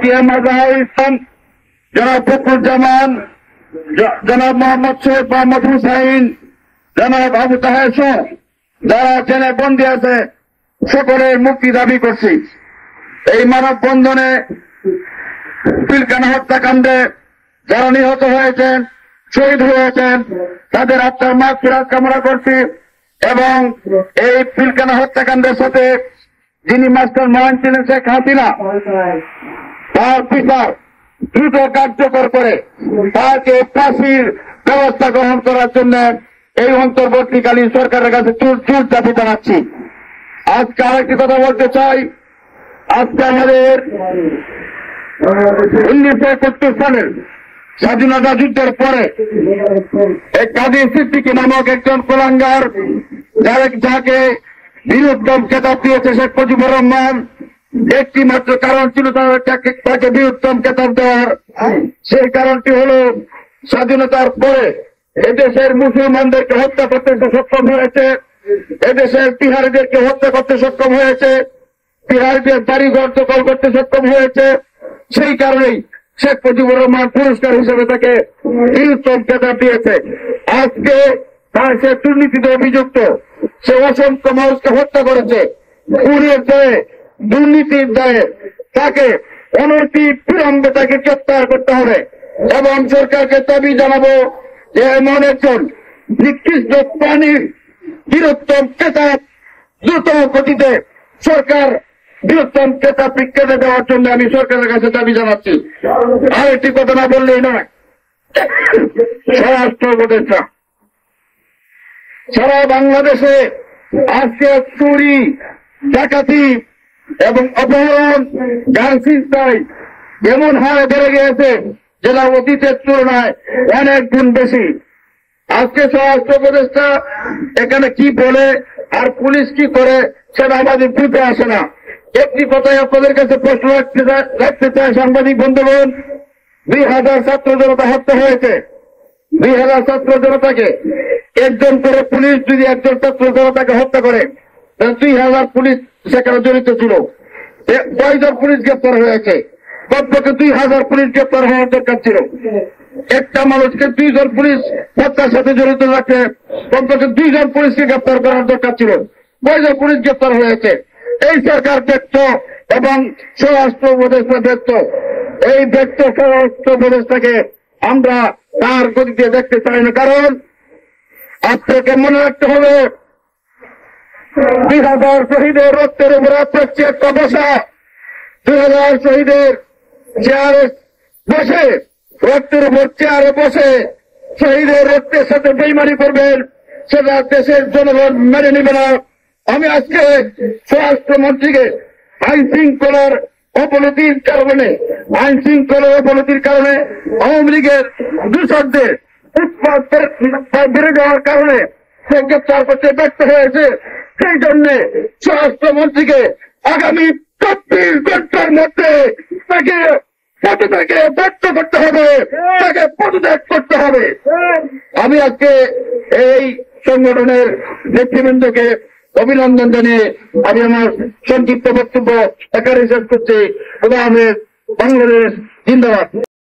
ATM Azharul Islam, জনাব ফখরুজ্জামান, জনাব মোহাম্মদ সৈয়দ মোহাম্মদ হুসাইন, জনাব আবু তাহের সহ যারা জেলে বন্দী আছে সকলের মুক্তি দাবি করছি। এই মানববন্ধনে পিলখানা হত্যাকাণ্ডে যারা নিহত হয়েছেন, শহীদ হয়েছেন, তাদের আত্মার মাগফিরাত কামনা করছি এবং এই পিলখানা হত্যাকাণ্ডের সাথে যিনি মাস্টার মাইন্ড ছিলেন শেখ হাসিনা, তার বিচার দ্রুত কার্যকর করে তাকে ফাঁসির ব্যবস্থা গ্রহণ করার জন্য এই অন্তর্বর্তীকালীন সরকারের কাছে জোর দাবি জানাচ্ছি। আজকে আরেকটি কথা বলতে চাই। আজকে আমাদের 1971 সালের স্বাধীনতা যুদ্ধের পরে এক কাজী সিদ্দিকী নামক একজন কুলাঙ্গার, যাকে বীরোত্তম খেতাব দিয়েছে শেখ মুজিবুর রহমান, একটি মাত্র কারণ ছিল তাকে বীরোত্তম খেতাব দেওয়ার। সেই কারণটি হল স্বাধীনতার পরে এদেশের মুসলমানদেরকে হত্যা করতে সক্ষম হয়েছে, এদেশের বিহারীদেরকে হত্যা করতে সক্ষম হয়েছে, বিহারীদের বাড়িঘর দখল করতে সক্ষম হয়েছে। সেই কারণেই শেখ মুজিবুর রহমান পুরস্কার হিসেবে তাকে বীরোত্তম খেতাব দিয়েছে। আজকে সে দুর্নীতিতে অভিযুক্ত, সে অসংখ্য মানুষকে হত্যা করেছে, খুনের দায়ে, দুর্নীতির দায়ে তাকে অনতি বিলম্বে তাকে গ্রেপ্তার করতে হবে এবং সরকারকে দাবি জানাবো যে এমন একজন নিকৃষ্ট প্রাণী বীরোত্তম খেতাব দ্রুত গতিতে সরকার বীরোত্তম খেতাব কেটে দেওয়ার জন্য আমি সরকারের কাছে দাবি জানাচ্ছি। আর একটি কথা না বললেই নয়, স্বরাষ্ট্র উপদেষ্টা সারা বাংলাদেশে আজকে চুরি, ডাকাতি এবং অপহরণ, গান ছিনতাই এমন হারে বেড়ে গিয়েছে যেটা অতীতের তুলনায় অনেক গুণ বেশি। আজকে স্বরাষ্ট্র উপদেষ্টা এখানে কি বলে আর পুলিশ কি করে সেটা আমাদের বুঝতে আসে না। একটি কথাই আপনাদের কাছে প্রশ্ন রাখতে চাই সাংবাদিক বন্ধুগণ, 2000 ছাত্র জনতা হত্যা হয়েছে। 2000 ছাত্র জনতাকে একজন করে পুলিশ যদি একজন ছাত্র জনতাকে হত্যা করে, 2000 পুলিশ সেখানে জড়িত ছিল। কয়জন পুলিশ গ্রেপ্তার হয়েছে? কমপক্ষে 2000 পুলিশ গ্রেপ্তার হওয়ার দরকার ছিল। একটা মানুষকে 2 জন পুলিশ হত্যার সাথে জড়িত রাখে, কমপক্ষে 2 জন পুলিশকে গ্রেপ্তার করার দরকার ছিল। কয়জন পুলিশ গ্রেপ্তার হয়েছে? এই সরকার ব্যক্ত এবং স্বরাষ্ট্র উপদেষ্টা ব্যক্ত। এই ব্যক্ত স্বরাষ্ট্র উপদেষ্টাকে আমরা তার গতিতে দেখতে চাই না, কারণ আপনাকে মনে রাখতে হবে 2000 শহীদের রক্তের উপর আপনার একটা বসা, 2000 শহীদের চেয়ারে বসে, রক্তের উপর চেয়ারে বসে শহীদের রক্তের সাথে বেইমানি করবেন, সেটা দেশের জনগণ মেনে নেবে না। আমি আজকে স্বরাষ্ট্রমন্ত্রীকে আইন শৃঙ্খলার অবনতির কারণে আওয়ামী লীগের দূষকদের উৎপাদ বেড়ে যাওয়ার কারণে সে গ্রেপ্তার করতে ব্যর্থ হয়েছে। সেই জন্য স্বরাষ্ট্রমন্ত্রীকে আগামী 24 ঘন্টার মধ্যে তাকে পদত্যাগে ব্যর্থ করতে হবে, তাকে পদত্যাগ করতে হবে। আমি আজকে এই সংগঠনের নেতৃবৃন্দকে অভিনন্দন জানিয়ে আমি আমার সংক্ষিপ্ত বক্তব্য এখানে শেষ করছি। বাংলাদেশ জিন্দাবাদ।